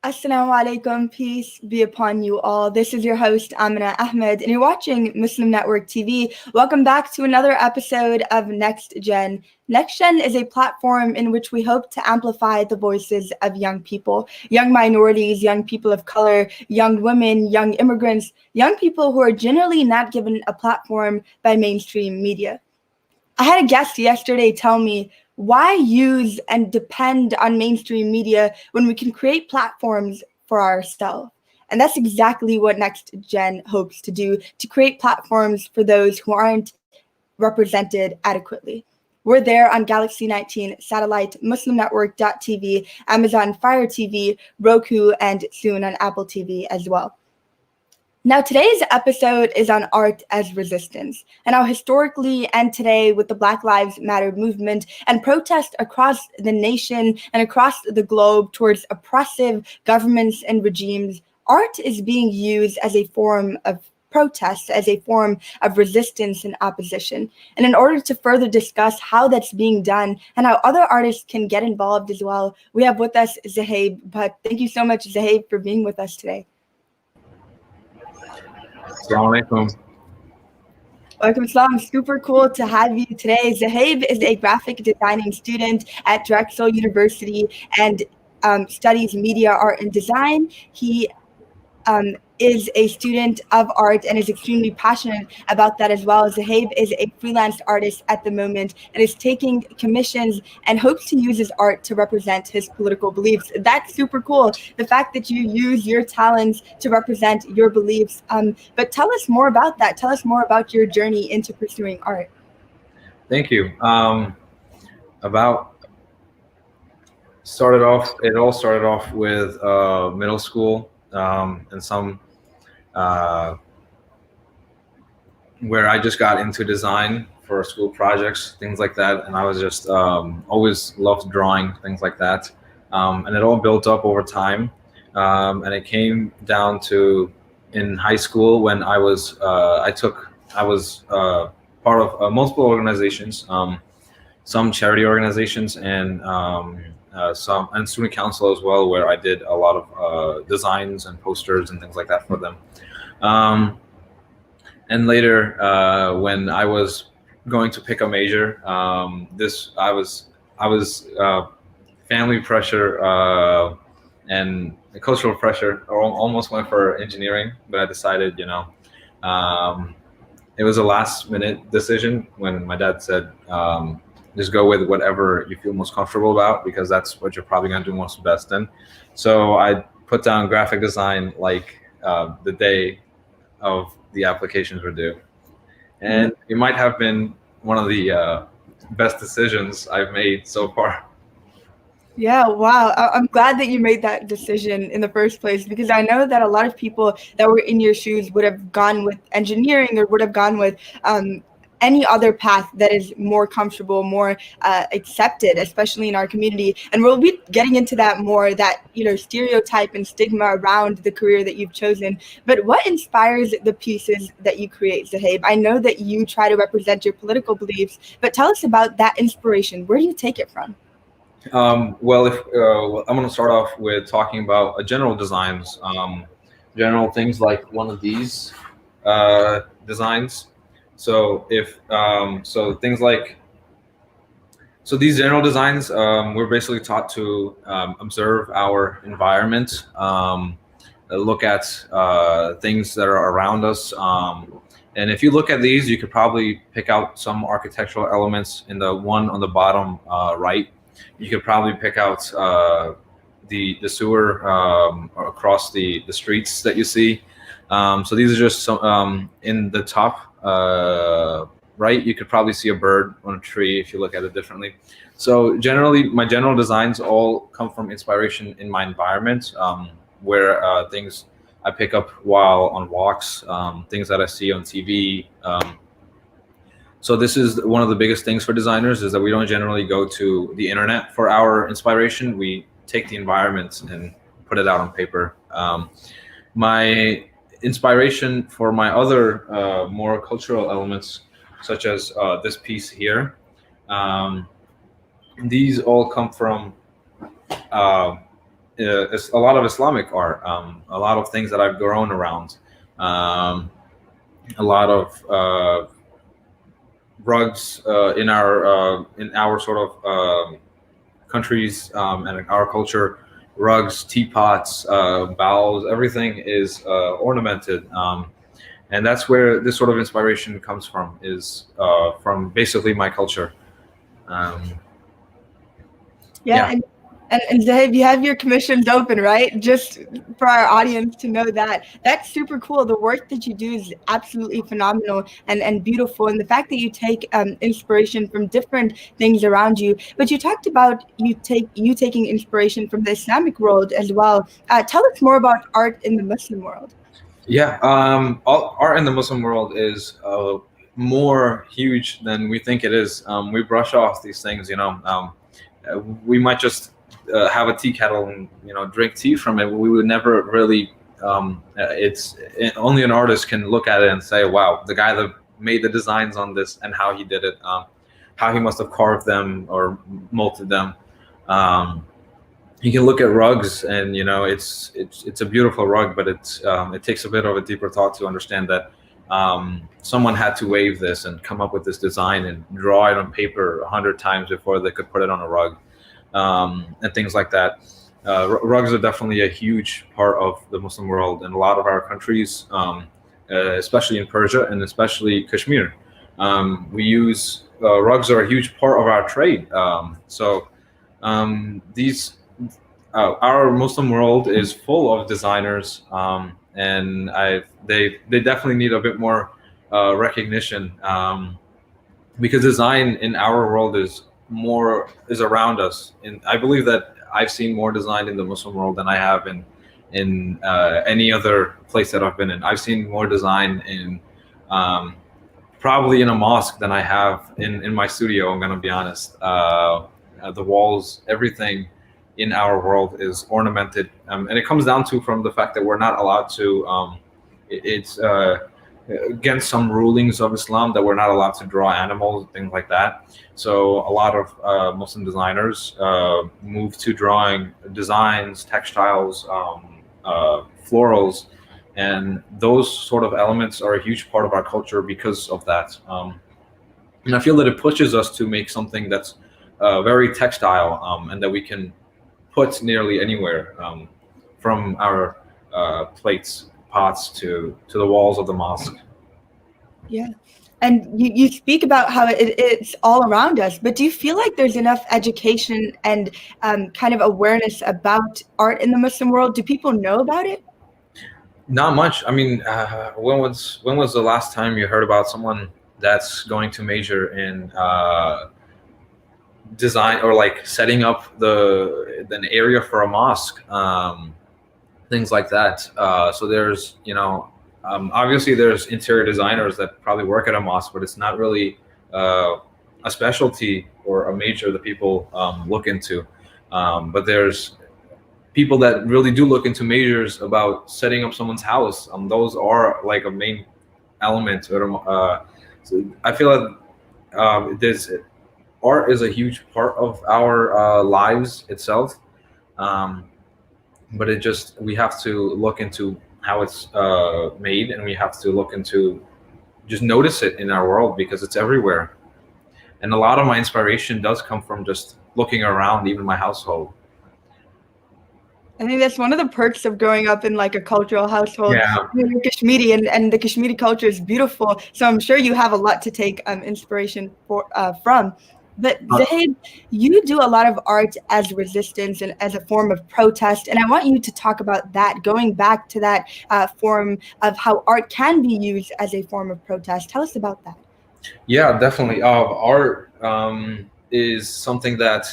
Assalamu alaikum, peace be upon you all. This is your host, Amina Ahmed, and you're watching Muslim Network TV. Welcome back to another episode of NextGen. NextGen is a platform in which we hope to amplify the voices of young people, young minorities, young people of color, young women, young immigrants, young people who are generally not given a platform by mainstream media. I had a guest yesterday tell me, why use and depend on mainstream media when we can create platforms for ourselves? And that's exactly what NextGen hopes to do, to create platforms for those who aren't represented adequately. We're there on Galaxy 19 satellite, MuslimNetwork.tv, Amazon Fire TV, Roku, and soon on Apple TV as well. Now, today's episode is on art as resistance, and how historically and today, with the Black Lives Matter movement and protest across the nation and across the globe towards oppressive governments and regimes, art is being used as a form of protest, as a form of resistance and opposition. And in order to further discuss how that's being done and how other artists can get involved as well, we have with us Zaheer. But thank you so much, Zaheer, for being with us today. Assalamu alaikum. Welcome, Islam. Super cool to have you today. Zaheer is a graphic designing student at Drexel University and studies media, art, and design. He is a student of art and is extremely passionate about that as well. Zaheer is a freelance artist at the moment and is taking commissions and hopes to use his art to represent his political beliefs. That's super cool. The fact that you use your talents to represent your beliefs. But tell us more about that. Tell us more about your journey into pursuing art. Thank you. It all started off with middle school and some where I just got into design for school projects, things like that. And I was just always loved drawing, things like that. And it all built up over time. And it came down to in high school when I was part of multiple organizations, some charity organizations and student council as well, where I did a lot of designs and posters and things like that for them. And later, when I was going to pick a major, I was family pressure and cultural pressure. I almost went for engineering, but I decided, it was a last minute decision when my dad said, just go with whatever you feel most comfortable about, because that's what you're probably going to do most best in. So I put down graphic design like the day of the applications were due. And it might have been one of the best decisions I've made so far. Yeah, wow. I'm glad that you made that decision in the first place, because I know that a lot of people that were in your shoes would have gone with engineering or would have gone with any other path that is more comfortable, more accepted, especially in our community. And we'll be getting into that more, that stereotype and stigma around the career that you've chosen. But what inspires the pieces that you create, Zaheer? I know that you try to represent your political beliefs, but tell us about that inspiration. Where do you take it from? Well, I'm going to start off with talking about general designs, general things like one of these designs. So things like, these general designs, we're basically taught to observe our environment, look at things that are around us. And if you look at these, you could probably pick out some architectural elements in the one on the bottom right. You could probably pick out the sewer across the streets that you see. So these are just some in the top right. You could probably see a bird on a tree if you look at it differently. So generally, my general designs all come from inspiration in my environment, where things I pick up while on walks, things that I see on TV. So this is one of the biggest things for designers, is that we don't generally go to the internet for our inspiration. We take the environment and put it out on paper. My inspiration for my other more cultural elements, such as this piece here, these all come from it's a lot of Islamic art, a lot of things that I've grown around, a lot of rugs in our sort of countries and our culture. Rugs, teapots, bowls, everything is ornamented, and that's where this sort of inspiration comes from. Is from basically my culture. Um, Yeah, yeah. and Zaheer, you have your commissions open, right? Just for our audience to know that. That's super cool. The work that you do is absolutely phenomenal and beautiful. And the fact that you take inspiration from different things around you. But you talked about you taking inspiration from the Islamic world as well. Tell us more about art in the Muslim world. Yeah, art in the Muslim world is more huge than we think it is. We brush off these things, we might just have a tea kettle and drink tea from it. We would never really. Only an artist can look at it and say, "Wow, the guy that made the designs on this and how he did it, how he must have carved them or molded them." You can look at rugs, and it's a beautiful rug, but it takes a bit of a deeper thought to understand that someone had to wave this and come up with this design and draw it on paper 100 times before they could put it on a rug, and things like that. Rugs are definitely a huge part of the Muslim world in a lot of our countries, especially in Persia and especially Kashmir. We use rugs are a huge part of our trade. These Our Muslim world is full of designers, and they definitely need a bit more recognition, because design in our world is around us. And I believe that I've seen more design in the Muslim world than I have in any other place that I've been in. I've seen more design in probably in a mosque than I have in my studio. I'm gonna be honest. The walls, everything in our world is ornamented, and it comes down to from the fact that we're not allowed to. It's against some rulings of Islam that we're not allowed to draw animals and things like that. So a lot of Muslim designers move to drawing designs, textiles, florals, and those sort of elements are a huge part of our culture because of that. And I feel that it pushes us to make something that's very textile, and that we can put nearly anywhere, from our plates, pots to the walls of the mosque. Yeah. And you speak about how it's all around us, but do you feel like there's enough education and kind of awareness about art in the Muslim world? Do people know about it? Not much. I mean, when was the last time you heard about someone that's going to major in design, or like setting up an area for a mosque, things like that? So there's obviously there's interior designers that probably work at a mosque, but it's not really a specialty or a major that people look into. But there's people that really do look into majors about setting up someone's house. Those are like a main element. So I feel like there's art is a huge part of our lives itself, but we have to look into how it's made, and we have to look into just notice it in our world because it's everywhere. And a lot of my inspiration does come from just looking around, even my household. I think that's one of the perks of growing up in like a cultural household. Yeah. You're Kashmiri, and the Kashmiri culture is beautiful. So I'm sure you have a lot to take inspiration from. But Zaheer, you do a lot of art as resistance and as a form of protest. And I want you to talk about that, going back to that form of how art can be used as a form of protest. Tell us about that. Yeah, definitely. Art is something that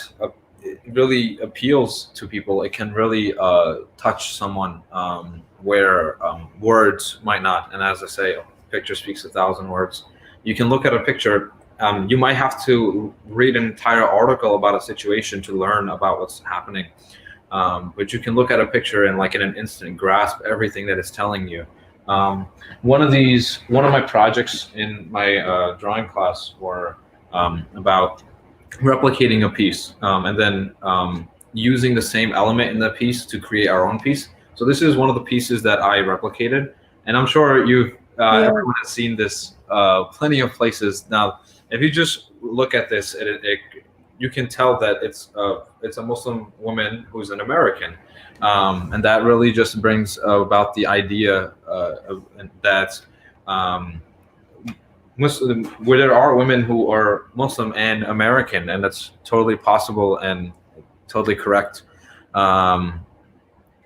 it really appeals to people. It can really touch someone where words might not. And as I say, a picture speaks 1,000 words. You can look at a picture. You might have to read an entire article about a situation to learn about what's happening. But you can look at a picture and like in an instant grasp everything that it's telling you. One of my projects in my drawing class were about replicating a piece, and then using the same element in the piece to create our own piece. So this is one of the pieces that I replicated, and I'm sure you've Yeah. everyone has seen this plenty of places. Now, if you just look at this, you can tell that it's a Muslim woman who's an American, and that really just brings about the idea that. Um, Muslim, where there are women who are Muslim and American, and that's totally possible and totally correct. Um,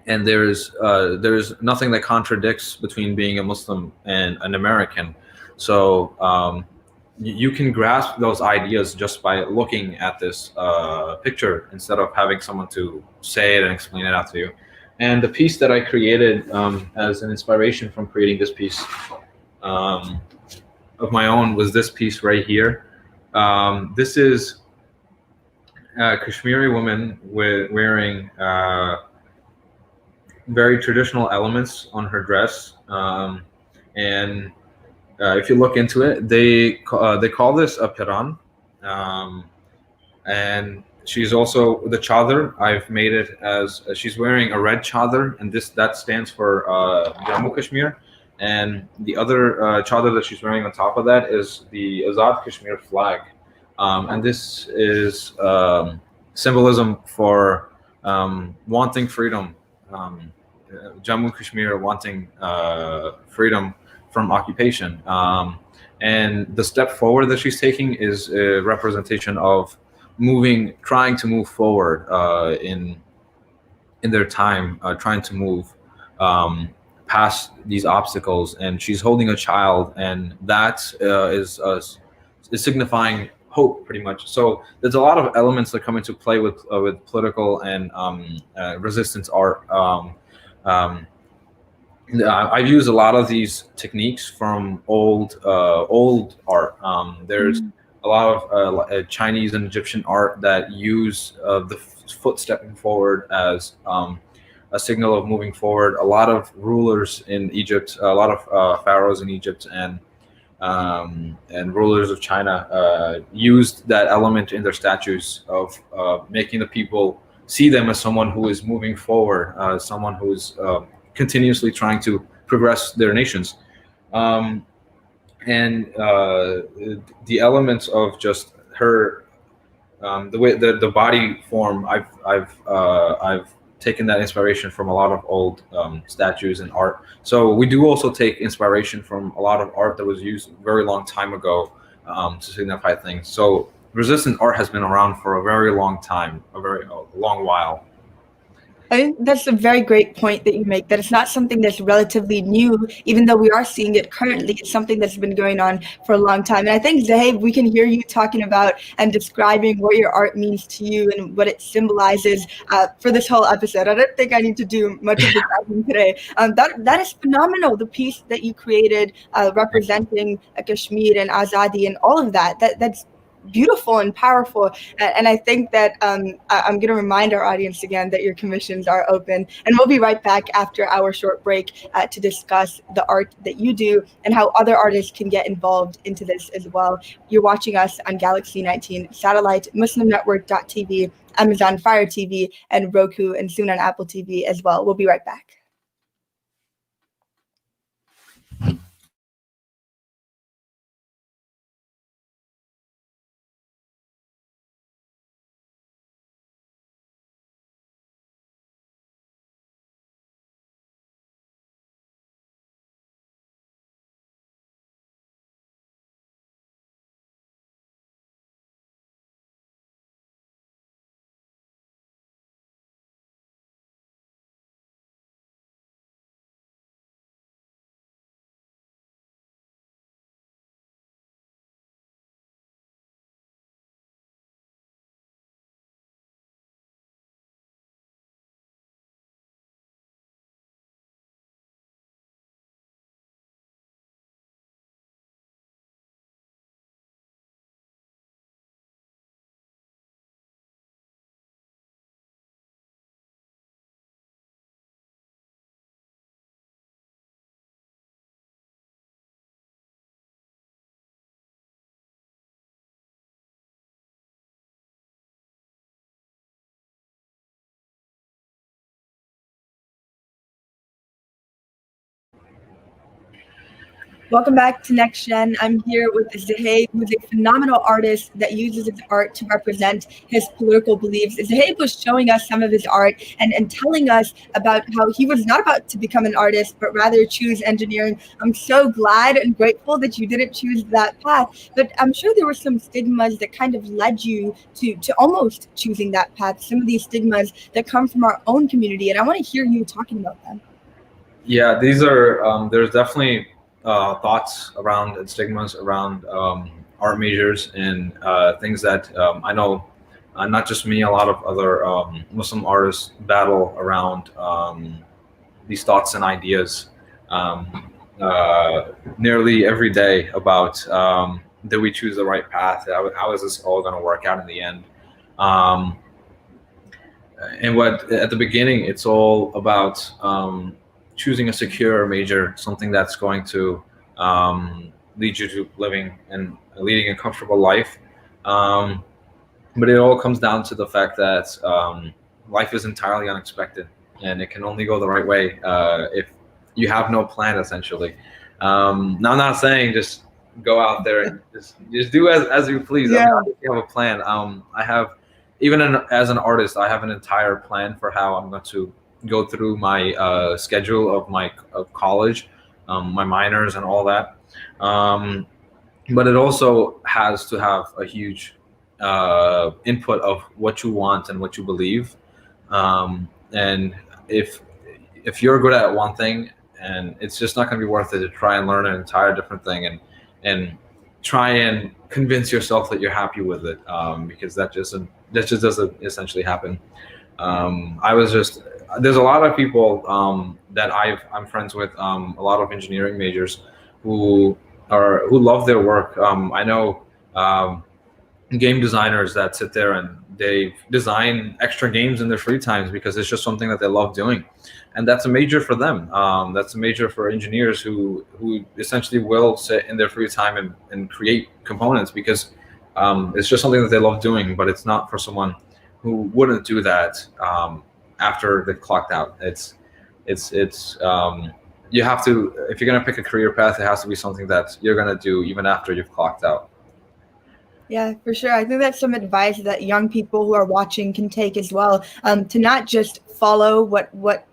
and there's nothing that contradicts between being a Muslim and an American. So you can grasp those ideas just by looking at this picture instead of having someone to say it and explain it out to you. And the piece that I created as an inspiration from creating this piece um, of my own was this piece right here. This is a Kashmiri woman wearing very traditional elements on her dress, and if you look into it, they call this a piran, um, and she's also the chadar. I've made it as she's wearing a red chadar, and that stands for Jammu Kashmir. And the other chadar that she's wearing on top of that is the Azad Kashmir flag, and this is symbolism for wanting freedom. Jammu Kashmir wanting freedom from occupation. And the step forward that she's taking is a representation of trying to move forward in their time, trying to move past these obstacles. And she's holding a child, and that is signifying hope, pretty much. So there's a lot of elements that come into play with political and resistance art. Um, I've used a lot of these techniques from old art. There's a lot of Chinese and Egyptian art that use the foot stepping forward as a signal of moving forward. A lot of rulers in Egypt, a lot of pharaohs in Egypt, and rulers of China used that element in their statues of making the people see them as someone who is moving forward, someone who is continuously trying to progress their nations. Um, and the elements of just her, the way the body form, I've taken that inspiration from a lot of old statues and art. So we do also take inspiration from a lot of art that was used a very long time ago to signify things. So resistant art has been around for a very long time, a very long while. I think that's a very great point that you make, that it's not something that's relatively new, even though we are seeing it currently. It's something that's been going on for a long time. And I think, Zaheer, we can hear you talking about and describing what your art means to you and what it symbolizes for this whole episode. I don't think I need to do much of the talking today. That is phenomenal, the piece that you created representing Kashmir and Azadi and all of that. That's beautiful and powerful. And I think that I'm going to remind our audience again that your commissions are open. And we'll be right back after our short break to discuss the art that you do and how other artists can get involved into this as well. You're watching us on Galaxy 19 Satellite, MuslimNetwork.tv, Amazon Fire TV, and Roku, and soon on Apple TV as well. We'll be right back. Welcome back to Next Gen. I'm here with Zaheer, who's a phenomenal artist that uses his art to represent his political beliefs. Zaheer was showing us some of his art and telling us about how he was not about to become an artist, but rather choose engineering. I'm so glad and grateful that you didn't choose that path, but I'm sure there were some stigmas that kind of led you to almost choosing that path, some of these stigmas that come from our own community, and I want to hear you talking about them. Yeah, these are there's definitely thoughts around and stigmas around art majors and things that I know not just me, a lot of other Muslim artists battle around these thoughts and ideas nearly every day about did we choose the right path? How is this all going to work out in the end? Um, and what at the beginning, it's all about choosing a secure major, something that's going to lead you to living and leading a comfortable life. Um, but it all comes down to the fact that life is entirely unexpected, and it can only go the right way if you have no plan, essentially. Now, I'm not saying just go out there and just do as you please. Yeah. You have a plan. I have, even as an artist, I have an entire plan for how I'm going to go through my schedule of college, my minors and all that. But it also has to have a huge input of what you want and what you believe. And if you're good at one thing, and it's just not going to be worth it to try and learn an entire different thing and try and convince yourself that you're happy with it, because that just doesn't essentially happen. I was just There's a lot of people that I'm friends with, a lot of engineering majors who love their work. I know game designers that sit there and they design extra games in their free times because it's just something that they love doing, and that's a major for them. That's a major for engineers who essentially will sit in their free time and create components because it's just something that they love doing. But it's not for someone who wouldn't do that after they clocked out. It's you have to, if you're going to pick a career path, it has to be something that you're going to do even after you've clocked out. Yeah, for sure. I think that's some advice that young people who are watching can take as well, to not just follow what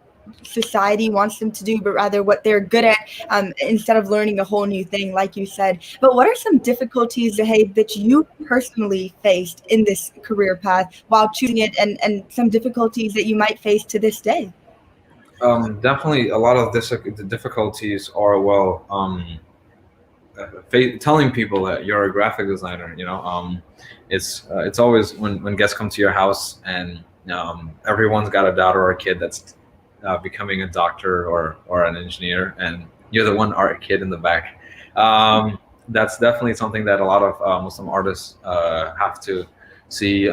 society wants them to do, but rather what they're good at, instead of learning a whole new thing, like you said. But what are some difficulties, Zaheer, that you personally faced in this career path while choosing it, and some difficulties that you might face to this day? Definitely, a lot of the difficulties are, well, telling people that you're a graphic designer. It's always when guests come to your house and everyone's got a daughter or a kid that's becoming a doctor or an engineer, and you're the one art kid in the back. That's definitely something that a lot of Muslim artists have to see.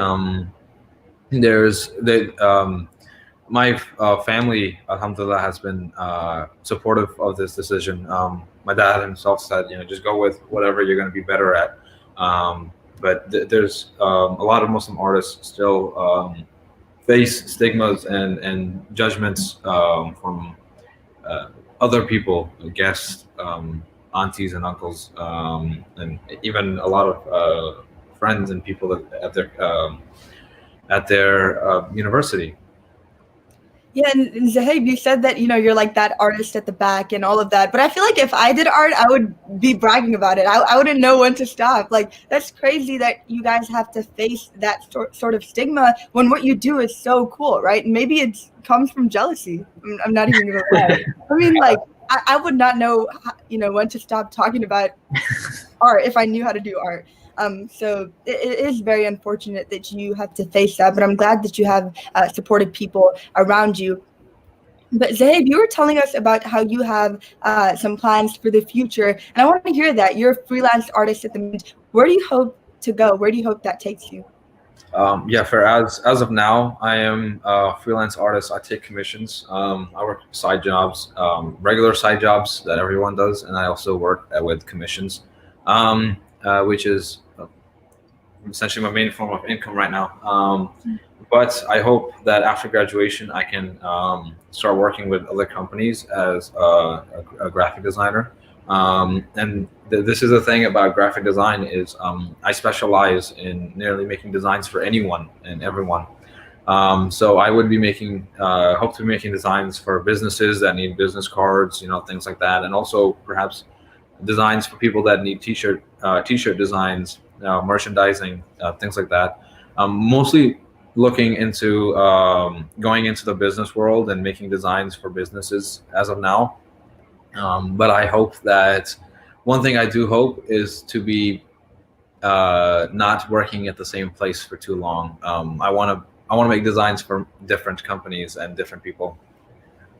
My family, alhamdulillah, has been supportive of this decision. My dad himself said, just go with whatever you're going to be better at. But there's a lot of Muslim artists still face stigmas and judgments from other people, guests, aunties and uncles, and even a lot of friends and people at their university. Yeah, and Zaheer, you said that you're like that artist at the back and all of that, but I feel like if I did art, I would be bragging about it. I wouldn't know when to stop. Like, that's crazy that you guys have to face that sort of stigma when what you do is so cool, right? And maybe it comes from jealousy. I'm not even gonna lie. I mean, like, I would not know, when to stop talking about art if I knew how to do art. So it is very unfortunate that you have to face that, but I'm glad that you have supportive people around you. But Zaheer, you were telling us about how you have some plans for the future, and I want to hear that. You're a freelance artist at the moment. Where do you hope to go? Where do you hope that takes you? Yeah, for as of now, I am a freelance artist. I take commissions. I work side jobs, regular side jobs that everyone does, and I also work with commissions, which is essentially my main form of income right now. But I hope that after graduation, I can start working with other companies as a graphic designer, And this is the thing about graphic design is I specialize in nearly making designs for anyone and everyone. So I would be making, hope to be making designs for businesses that need business cards, things like that, and also perhaps designs for people that need t-shirt designs, merchandising, things like that. Mostly looking into going into the business world and making designs for businesses as of now. But I hope that one thing I do hope is to be not working at the same place for too long. I want to make designs for different companies and different people.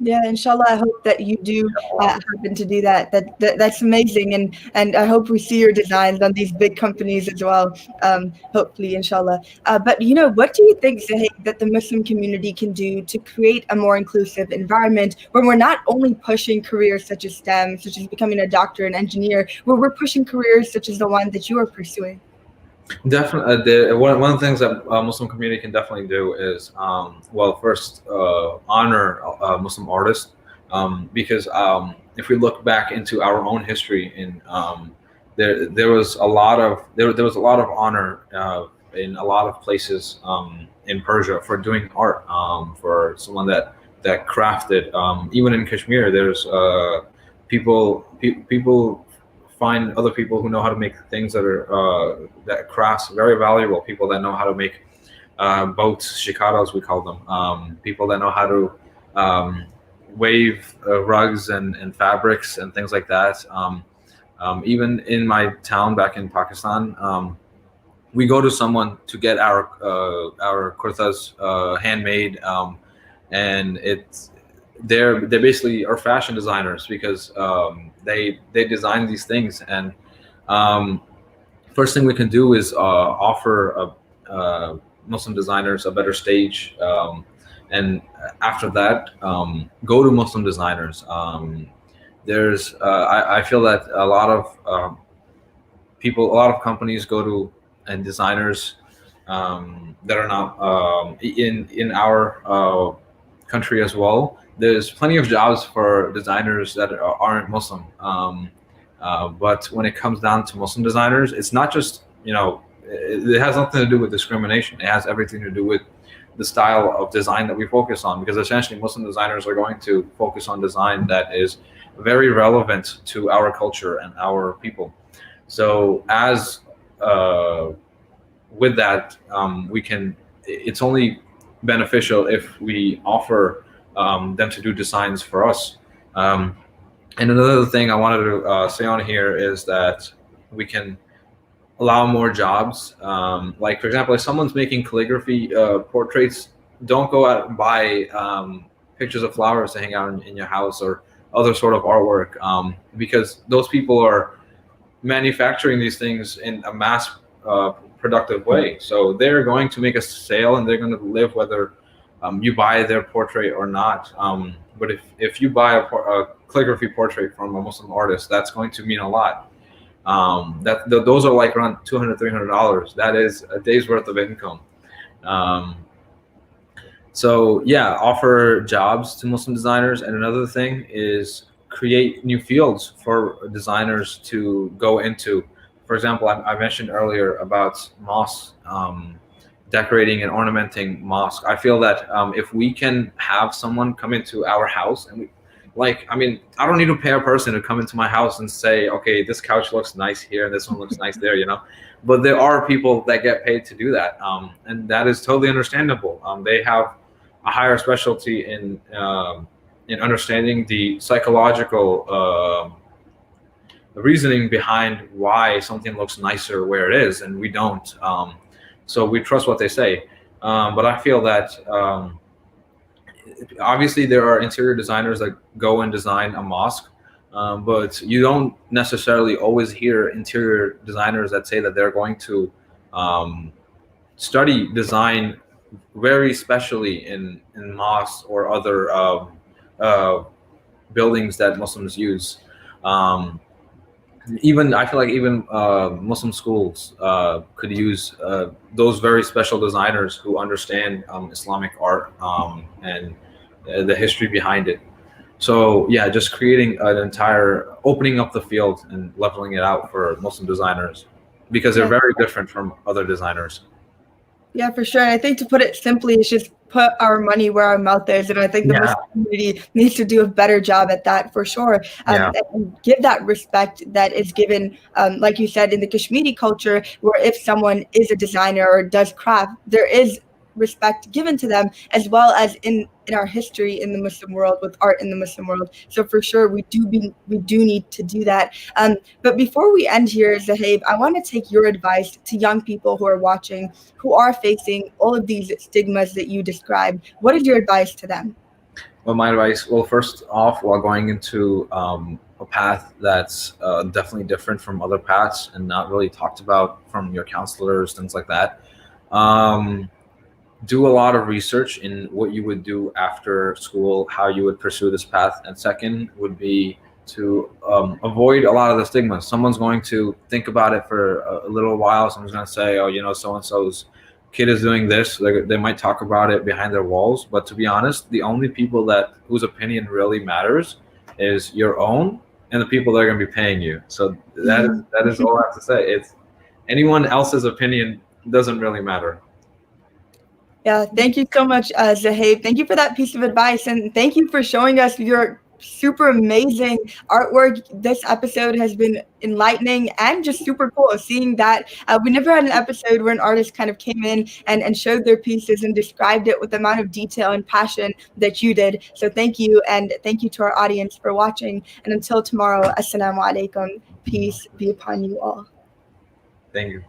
Yeah, inshallah, I hope that you do happen to do that. That's amazing, and I hope we see your designs on these big companies as well. Hopefully, inshallah. But what do you think, Zaheer, that the Muslim community can do to create a more inclusive environment where we're not only pushing careers such as STEM, such as becoming a doctor and engineer, where we're pushing careers such as the one that you are pursuing? Definitely, one of the things that Muslim community can definitely do is, well, first honor Muslim artists, because if we look back into our own history, there was a lot of there was a lot of honor in a lot of places in Persia for doing art, for someone that crafted. Even in Kashmir, there's people find other people who know how to make things that crafts very valuable. People that know how to make boats, shikaras we call them. People that know how to wave rugs and fabrics and things like that. Even in my town back in Pakistan, we go to someone to get our kurtas handmade, and they basically are fashion designers because they design these things. And first thing we can do is offer Muslim designers a better stage, and after that, go to Muslim designers. I feel that a lot of people, a lot of companies go to and designers that are not in our country as well. There's plenty of jobs for designers that aren't Muslim. But when it comes down to Muslim designers, it's not just, it has nothing to do with discrimination. It has everything to do with the style of design that we focus on, because essentially Muslim designers are going to focus on design that is very relevant to our culture and our people. So with that, it's only beneficial if we offer them to do designs for us. And another thing I wanted to say on here is that we can allow more jobs. Like, for example, if someone's making calligraphy portraits, don't go out and buy pictures of flowers to hang out in your house or other sort of artwork, because those people are manufacturing these things in a mass productive way. So they're going to make a sale and they're going to live whether you buy their portrait or not. But if you buy a calligraphy portrait from a Muslim artist, that's going to mean a lot. Those are like around $200, $300. That is a day's worth of income. So yeah, offer jobs to Muslim designers. And another thing is create new fields for designers to go into. For example, I mentioned earlier about mosques, decorating and ornamenting mosque. I feel that if we can have someone come into our house and I don't need to pay a person to come into my house and say, okay, this couch looks nice here and this one looks nice there, But there are people that get paid to do that, and that is totally understandable. They have a higher specialty in understanding the psychological reasoning behind why something looks nicer where it is, and we don't. So we trust what they say. But I feel that obviously there are interior designers that go and design a mosque, but you don't necessarily always hear interior designers that say that they're going to study design very specially in mosques or other buildings that Muslims use. I feel like even Muslim schools could use those very special designers who understand Islamic art and the history behind it. So yeah, just creating an entire, opening up the field and leveling it out for Muslim designers, because they're Yeah. very different from other designers. Yeah, for sure. And I think to put it simply, it's just put our money where our mouth is. And I think the Yeah, Muslim community needs to do a better job at that for sure. yeah, And give that respect that is given, like you said, in the Kashmiri culture, where if someone is a designer or does craft, there is respect given to them, as well as in our history in the Muslim world, with art in the Muslim world. So for sure, we do need to do that. But before we end here, Zaheer, I want to take your advice to young people who are watching, who are facing all of these stigmas that you described. What is your advice to them? well, my advice, well, first off, while going into a path that's definitely different from other paths and not really talked about from your counselors, things like that, um, do a lot of research in what you would do after school, how you would pursue this path. And second would be to avoid a lot of the stigmas. Someone's going to think about it for a little while. Someone's going to say, oh, you know, so and so's kid is doing this. They might talk about it behind their walls. But to be honest, the only people that whose opinion really matters is your own and the people that are going to be paying you. So that is all I have to say. It's anyone else's opinion doesn't really matter. Yeah, thank you so much, Zaheer. Thank you for that piece of advice, and thank you for showing us your super amazing artwork. This episode has been enlightening and just super cool. Seeing that we never had an episode where an artist kind of came in and showed their pieces and described it with the amount of detail and passion that you did. So thank you, and thank you to our audience for watching. And until tomorrow, assalamu alaikum. Peace be upon you all. Thank you.